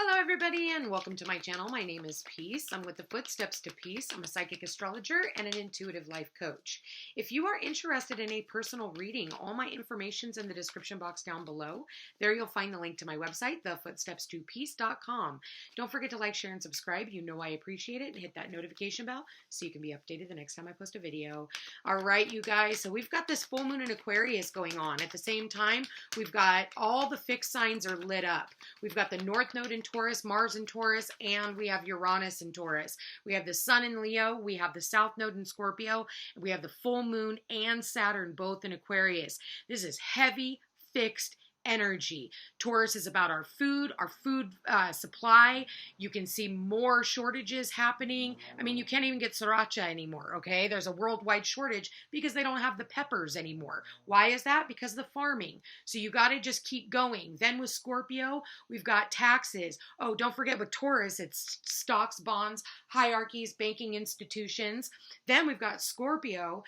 Hello everybody and welcome to my channel. My name is Peace. I'm with the Footsteps to Peace. I'm a psychic astrologer and an intuitive life coach. If you are interested in a personal reading, all my information's in the description box down below. There you'll find the link to my website, thefootstepstopeace.com. Don't forget to like, share, and subscribe. You know I appreciate it. And hit that notification bell so you can be updated the next time I post a video. All right, you guys. So we've got this full moon in Aquarius going on. At the same time, we've got all the fixed signs are lit up. We've got the North Node in Taurus, Mars in Taurus, and we have Uranus in Taurus. We have the Sun in Leo, we have the South Node in Scorpio, and we have the full moon and Saturn both in Aquarius. This is heavy, fixed energy. Taurus is about our food supply. You can see more shortages happening. I mean, you can't even get sriracha anymore, okay? There's a worldwide shortage because they don't have the peppers anymore. Why is that? Because of the farming. So you got to just keep going. Then with Scorpio, we've got taxes. Oh, don't forget with Taurus, it's stocks, bonds, hierarchies, banking institutions. Then we've got Scorpio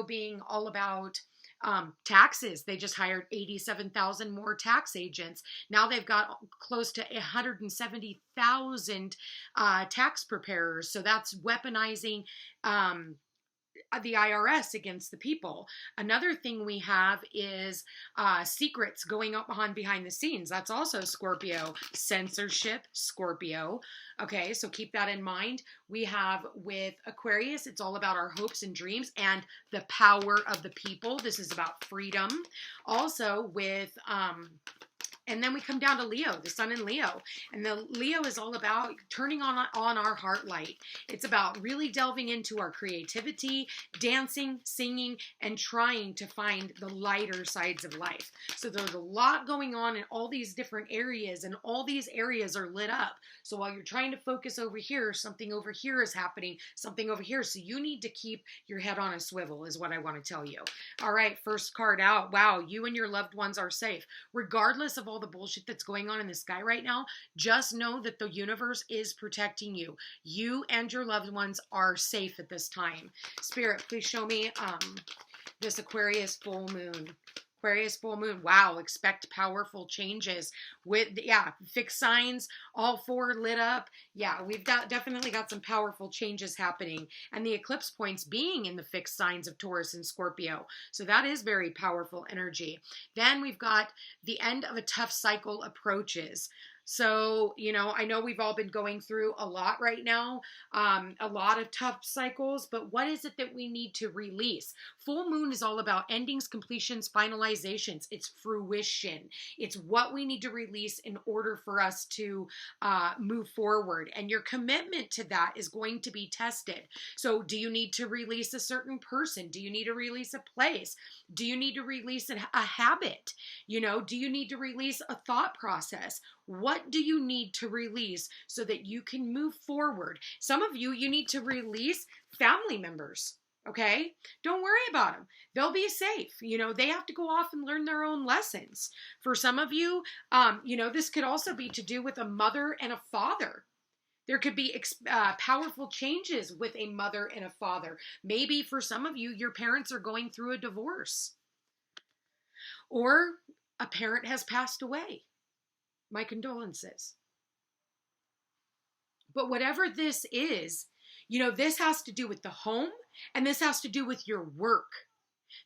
being all about taxes. They just hired 87,000 more tax agents. Now they've got close to 170,000 tax preparers. So that's weaponizing the IRS against the people. Another thing we have is secrets going up behind the scenes. That's also Scorpio. Censorship, Scorpio. Okay, so keep that in mind. We have with Aquarius, it's all about our hopes and dreams and the power of the people. This is about freedom. Also with and then we come down to Leo, the Sun in Leo. And the Leo is all about turning on our heart light. It's about really delving into our creativity, dancing, singing, and trying to find the lighter sides of life. So there's a lot going on in all these different areas, and all these areas are lit up. So while you're trying to focus over here, something over here is happening, something over here. So you need to keep your head on a swivel is what I want to tell you. All right, first card out. Wow, you and your loved ones are safe. Regardless of all the bullshit that's going on in the sky right now, just know that the universe is protecting you. You and your loved ones are safe at this time. Spirit, please show me this Aquarius full moon. Aquarius full moon. Wow, expect powerful changes with, fixed signs, all four lit up. Yeah, we've definitely got some powerful changes happening. And the eclipse points being in the fixed signs of Taurus and Scorpio. So that is very powerful energy. Then we've got the end of a tough cycle approaches. So, I know we've all been going through a lot right now, a lot of tough cycles, but what is it that we need to release? Full moon is all about endings, completions, finalizations. It's fruition. It's what we need to release in order for us to move forward. And your commitment to that is going to be tested. So do you need to release a certain person? Do you need to release a place? Do you need to release a habit? Do you need to release a thought process? What do you need to release so that you can move forward? Some of you need to release family members, okay? Don't worry about them. They'll be safe. They have to go off and learn their own lessons. For some of you, this could also be to do with a mother and a father. There could be powerful changes with a mother and a father. Maybe for some of you, your parents are going through a divorce, or a parent has passed away. My condolences. But whatever this is, this has to do with the home, and this has to do with your work.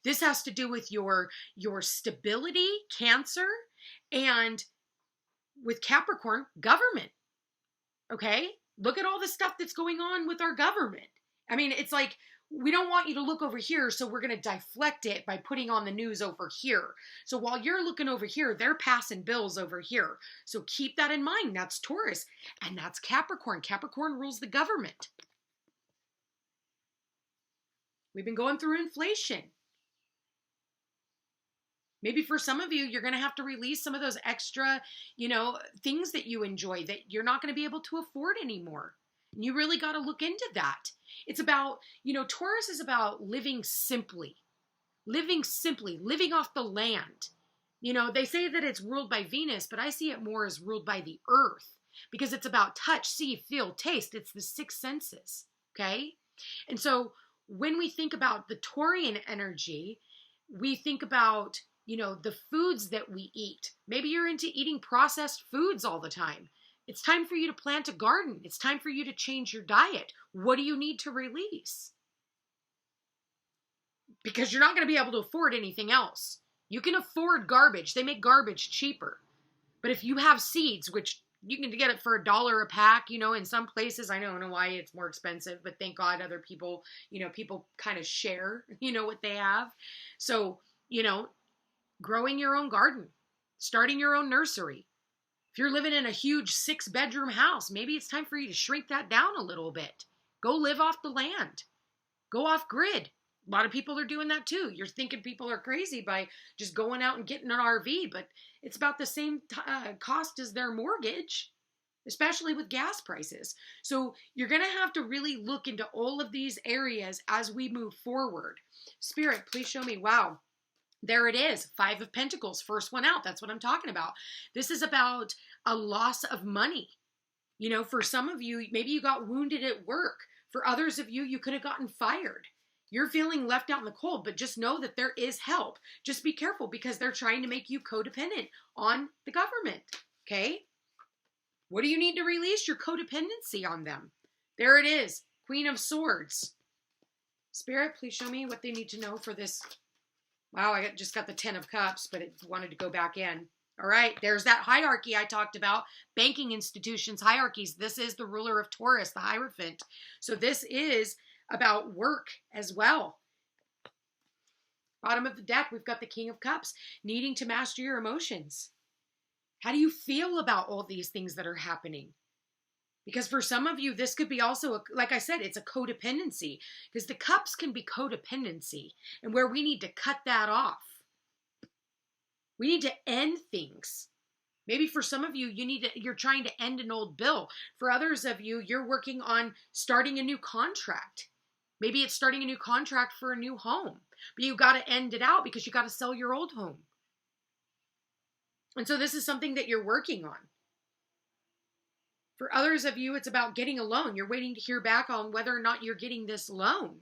This has to do with your stability, Cancer, and with Capricorn, government. Okay? Look at all the stuff that's going on with our government. I mean, it's like, we don't want you to look over here, so we're going to deflect it by putting on the news over here. So while you're looking over here, they're passing bills over here. So keep that in mind. That's Taurus, and that's Capricorn. Capricorn rules the government. We've been going through inflation. Maybe for some of you, you're going to have to release some of those extra, things that you enjoy that you're not going to be able to afford anymore. And you really got to look into that. It's about, Taurus is about living simply, living off the land. They say that it's ruled by Venus, but I see it more as ruled by the earth because it's about touch, see, feel, taste. It's the six senses. Okay. And so when we think about the Taurian energy, we think about, the foods that we eat. Maybe you're into eating processed foods all the time. It's time for you to plant a garden. It's time for you to change your diet. What do you need to release? Because you're not going to be able to afford anything else. You can afford garbage. They make garbage cheaper. But if you have seeds, which you can get it for $1 a pack, you know, in some places, I don't know why it's more expensive, but thank God other people, you know, people kind of share, you know, what they have. So, you know, growing your own garden, starting your own nursery. If you're living in a huge 6-bedroom house, maybe it's time for you to shrink that down a little bit. Go live off the land. Go off grid. A lot of people are doing that too. You're thinking people are crazy by just going out and getting an RV, but it's about the same cost as their mortgage, especially with gas prices. So you're going to have to really look into all of these areas as we move forward. Spirit, please show me. Wow. There it is. 5 of Pentacles. First one out. That's what I'm talking about. This is about a loss of money. You know, for some of you, maybe you got wounded at work. For others of you, you could have gotten fired. You're feeling left out in the cold, but just know that there is help. Just be careful because they're trying to make you codependent on the government, okay? What do you need to release? Your codependency on them. There it is, Queen of Swords. Spirit, please show me what they need to know for this. Wow, I just got the 10 of Cups, but it wanted to go back in. All right, there's that hierarchy I talked about. Banking institutions, hierarchies. This is the ruler of Taurus, the Hierophant. So this is about work as well. Bottom of the deck, we've got the King of Cups, needing to master your emotions. How do you feel about all these things that are happening? Because for some of you, this could be also, like I said, it's a codependency. Because the cups can be codependency. And where we need to cut that off. We need to end things. Maybe for some of you, you're trying to end an old bill. For others of you, you're working on starting a new contract. Maybe it's starting a new contract for a new home. But you got to end it out because you got to sell your old home. And so this is something that you're working on. For others of you, it's about getting a loan. You're waiting to hear back on whether or not you're getting this loan.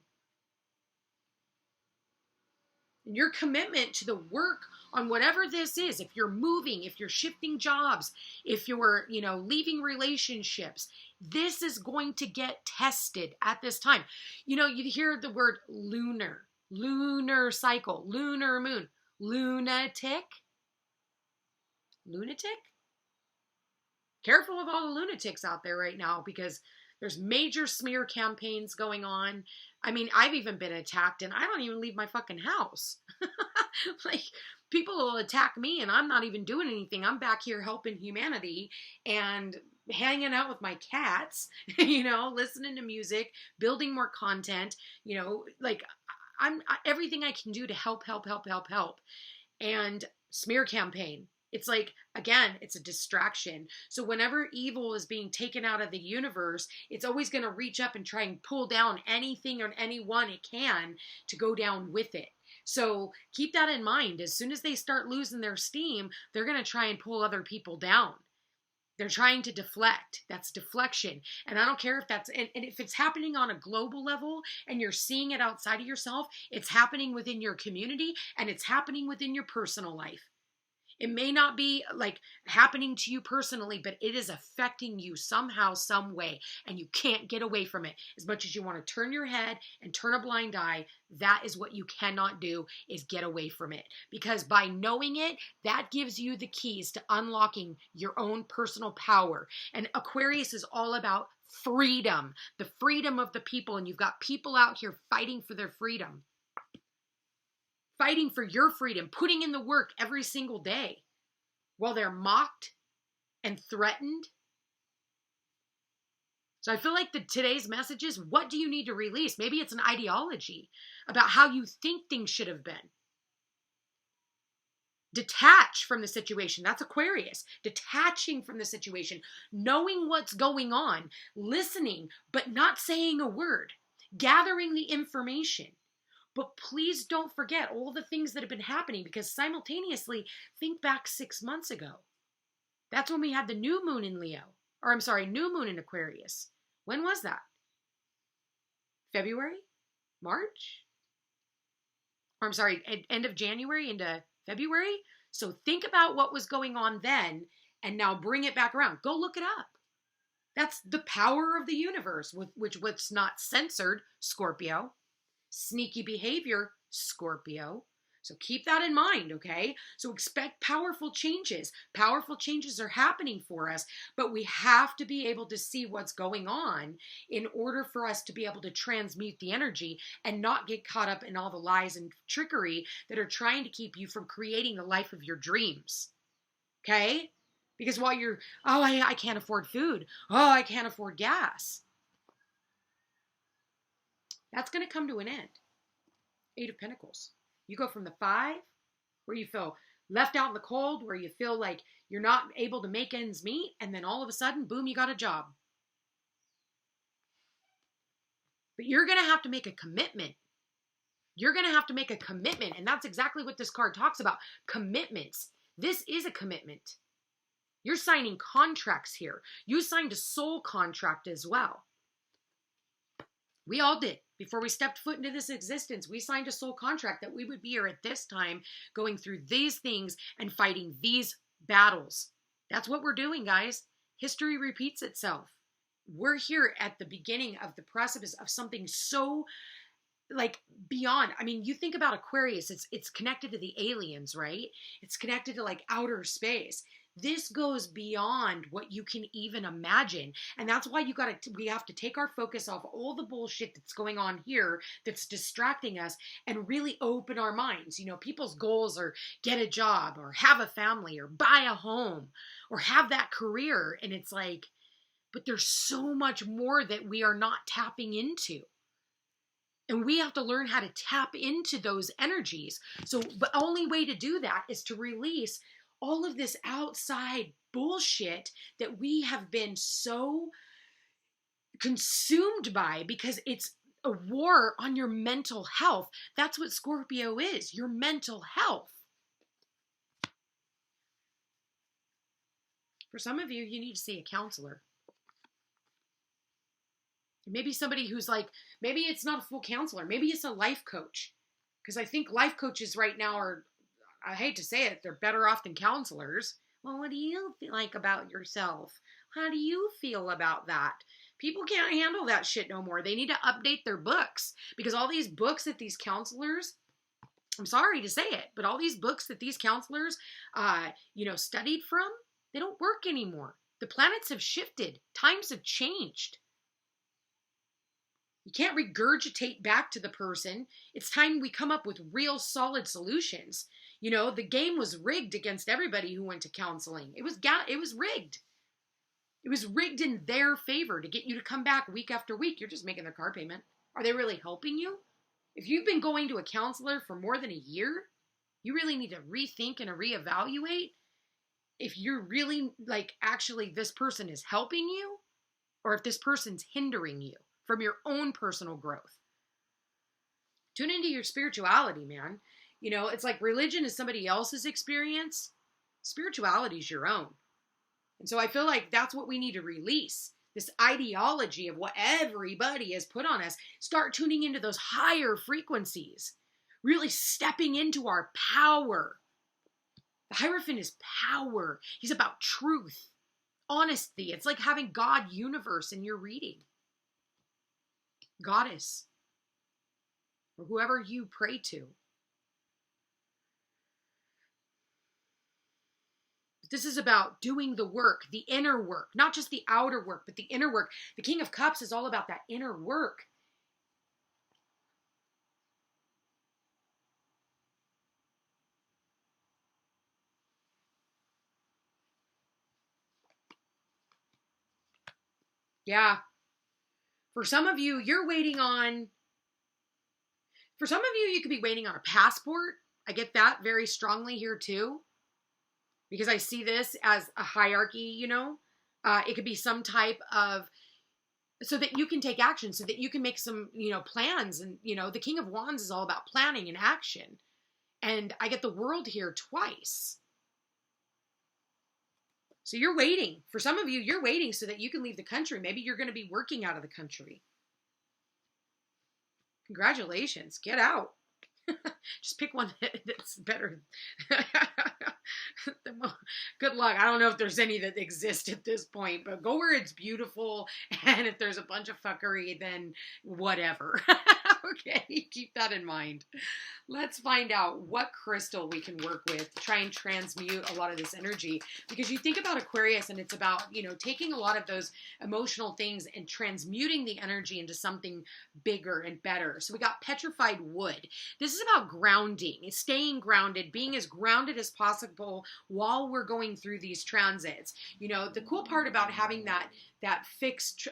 And your commitment to the work on whatever this is, if you're moving, if you're shifting jobs, if you're, leaving relationships, this is going to get tested at this time. You hear the word lunar cycle, lunar moon, lunatic. Careful of all the lunatics out there right now because there's major smear campaigns going on. I mean, I've even been attacked and I don't even leave my fucking house. Like, people will attack me and I'm not even doing anything. I'm back here helping humanity and hanging out with my cats, listening to music, building more content, I'm everything I can do to help. And smear campaign. It's like, again, it's a distraction. So whenever evil is being taken out of the universe, it's always going to reach up and try and pull down anything or anyone it can to go down with it. So keep that in mind. As soon as they start losing their steam, they're going to try and pull other people down. They're trying to deflect. That's deflection. And I don't care if that's, and if it's happening on a global level and you're seeing it outside of yourself, it's happening within your community and it's happening within your personal life. It may not be like happening to you personally, but it is affecting you somehow, some way, and you can't get away from it. As much as you want to turn your head and turn a blind eye, that is what you cannot do, is get away from it. Because by knowing it, that gives you the keys to unlocking your own personal power. And Aquarius is all about freedom, the freedom of the people. And you've got people out here fighting for their freedom. Fighting for your freedom, putting in the work every single day while they're mocked and threatened. So I feel like today's message is, what do you need to release? Maybe it's an ideology about how you think things should have been. Detach from the situation. That's Aquarius. Detaching from the situation. Knowing what's going on. Listening, but not saying a word. Gathering the information. But please don't forget all the things that have been happening, because simultaneously, think back 6 months ago. That's when we had the new moon in Leo. Or I'm sorry, new moon in Aquarius. When was that? February? March? Or I'm sorry, end of January into February? So think about what was going on then and now bring it back around. Go look it up. That's the power of the universe, what's not censored, Scorpio. Sneaky behavior, Scorpio. So keep that in mind, okay? So expect powerful changes. Powerful changes are happening for us, but we have to be able to see what's going on in order for us to be able to transmute the energy and not get caught up in all the lies and trickery that are trying to keep you from creating the life of your dreams, okay? Because while you're, oh, I can't afford food. Oh, I can't afford gas. That's going to come to an end. 8 of Pentacles. You go from the 5, where you feel left out in the cold, where you feel like you're not able to make ends meet, and then all of a sudden, boom, you got a job. But you're going to have to make a commitment. You're going to have to make a commitment, and that's exactly what this card talks about. Commitments. This is a commitment. You're signing contracts here. You signed a soul contract as well. We all did. Before we stepped foot into this existence, we signed a soul contract that we would be here at this time, going through these things and fighting these battles. That's what we're doing, guys. History repeats itself. We're here at the beginning of the precipice of something so like beyond. I mean, you think about Aquarius, it's connected to the aliens, right? It's connected to like outer space. This goes beyond what you can even imagine. And that's why we have to take our focus off all the bullshit that's going on here that's distracting us and really open our minds. You know, people's goals are get a job or have a family or buy a home or have that career. And it's like, but there's so much more that we are not tapping into. And we have to learn how to tap into those energies. So the only way to do that is to release all of this outside bullshit that we have been so consumed by, because it's a war on your mental health. That's what Scorpio is, your mental health. For some of you, you need to see a counselor. Maybe somebody who's like, maybe it's not a full counselor. Maybe it's a life coach. Because I think life coaches right now are, I hate to say it, they're better off than counselors. Well, what do you feel like about yourself? How do you feel about that? People can't handle that shit no more. They need to update their books, because all these books that these counselors, I'm sorry to say it, but all these books that these counselors, studied from, they don't work anymore. The planets have shifted. Times have changed. You can't regurgitate back to the person. It's time we come up with real solid solutions. You know, the game was rigged against everybody who went to counseling. It was rigged. It was rigged in their favor to get you to come back week after week. You're just making their car payment. Are they really helping you? If you've been going to a counselor for more than a year, you really need to rethink and reevaluate if you're really actually this person is helping you, or if this person's hindering you from your own personal growth. Tune into your spirituality, man. You know, it's like religion is somebody else's experience. Spirituality is your own. And so I feel like that's what we need to release. This ideology of what everybody has put on us. Start tuning into those higher frequencies. Really stepping into our power. The Hierophant is power. He's about truth, honesty. It's like having God universe in your reading. Goddess, or whoever you pray to. This is about doing the work, the inner work, not just the outer work, but the inner work. The King of Cups is all about that inner work. Yeah. For some of you, you're waiting on, for some of you, you could be waiting on a passport. I get that very strongly here too, because I see this as a hierarchy, you know. It could be some type of, so that you can take action, so that you can make some, plans. And, the King of Wands is all about planning and action. And I get the World here twice. So you're waiting. For some of you, you're waiting so that you can leave the country. Maybe you're going to be working out of the country. Congratulations. Get out. Just pick one that's better. Good luck. I don't know if there's any that exist at this point, but go where it's beautiful. And if there's a bunch of fuckery, then whatever. Okay, keep that in mind. Let's find out what crystal we can work with to try and transmute a lot of this energy. Because you think about Aquarius and it's about, taking a lot of those emotional things and transmuting the energy into something bigger and better. So we got petrified wood. This is about grounding, staying grounded, being as grounded as possible while we're going through these transits. The cool part about having that fixed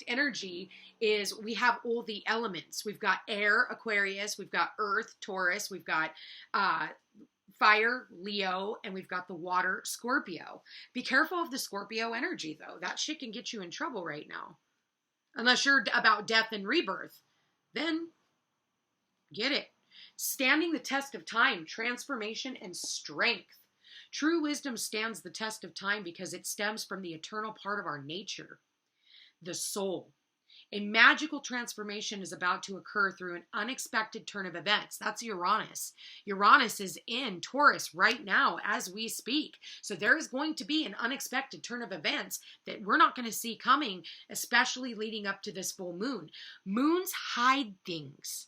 energy is we have all the elements. We've got air, Aquarius, we've got earth, Taurus, we've got fire, Leo, and we've got the water, Scorpio. Be careful of the Scorpio energy, though. That shit can get you in trouble right now. Unless you're about death and rebirth. Then, get it. Standing the test of time, transformation, and strength. True wisdom stands the test of time because it stems from the eternal part of our nature. The soul. A magical transformation is about to occur through an unexpected turn of events. That's Uranus. Uranus is in Taurus right now as we speak. So there is going to be an unexpected turn of events that we're not going to see coming, especially leading up to this full moon. Moons hide things.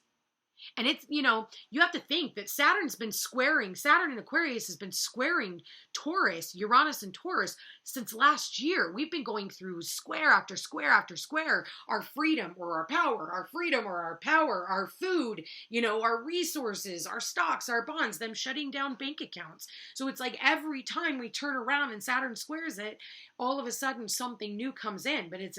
And it's, you have to think that Saturn in Aquarius has been squaring Taurus, Uranus and Taurus since last year. We've been going through square after square after square. Our freedom or our power, our freedom or our power, our food, our resources, our stocks, our bonds, them shutting down bank accounts. So it's like every time we turn around and Saturn squares it, all of a sudden something new comes in. But it's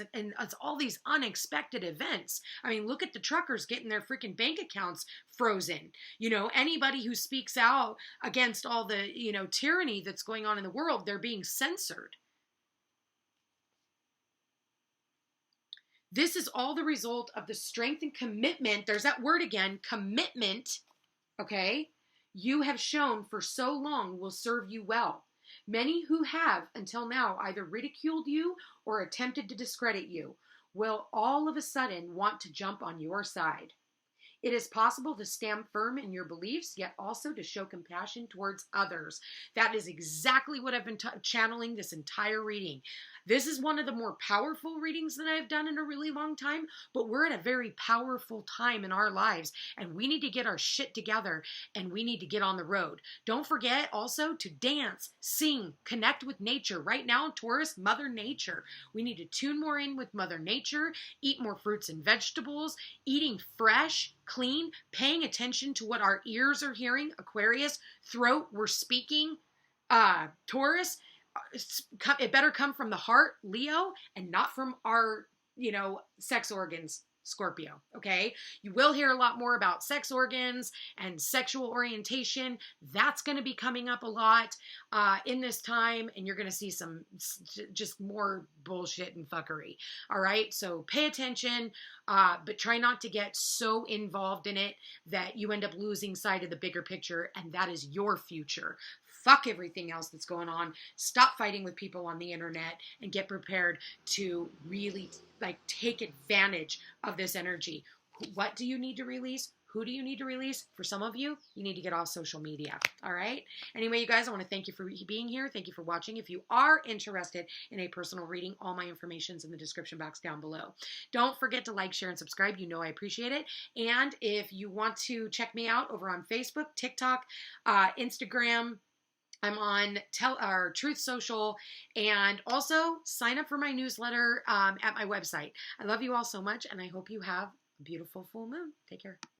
all these unexpected events. I mean, look at the truckers getting their freaking bank accounts frozen. Anybody who speaks out against all the, tyranny that's going on in the world, they're being censored. This is all the result of the strength and commitment. There's that word again, commitment. Okay. You have shown for so long will serve you well. Many who have until now either ridiculed you or attempted to discredit you will all of a sudden want to jump on your side. It is possible to stand firm in your beliefs, yet also to show compassion towards others. That is exactly what I've been channeling this entire reading. This is one of the more powerful readings that I've done in a really long time, but we're at a very powerful time in our lives, and we need to get our shit together, and we need to get on the road. Don't forget also to dance, sing, connect with nature. Right now, Taurus, Mother Nature. We need to tune more in with Mother Nature, eat more fruits and vegetables, eating fresh, clean, paying attention to what our ears are hearing. Aquarius, throat, we're speaking. Taurus, it better come from the heart, Leo, and not from our, sex organs, Scorpio, okay? You will hear a lot more about sex organs and sexual orientation. That's going to be coming up a lot in this time, and you're going to see some just more bullshit and fuckery, all right? So pay attention, but try not to get so involved in it that you end up losing sight of the bigger picture, and that is your future. Fuck everything else that's going on. Stop fighting with people on the internet and get prepared to really take advantage of this energy. What do you need to release? Who do you need to release? For some of you, you need to get off social media. All right. Anyway, you guys, I want to thank you for being here. Thank you for watching. If you are interested in a personal reading, all my information is in the description box down below. Don't forget to like, share, and subscribe. You know I appreciate it. And if you want to check me out over on Facebook, TikTok, Instagram, I'm on Truth Social, and also sign up for my newsletter at my website. I love you all so much, and I hope you have a beautiful full moon. Take care.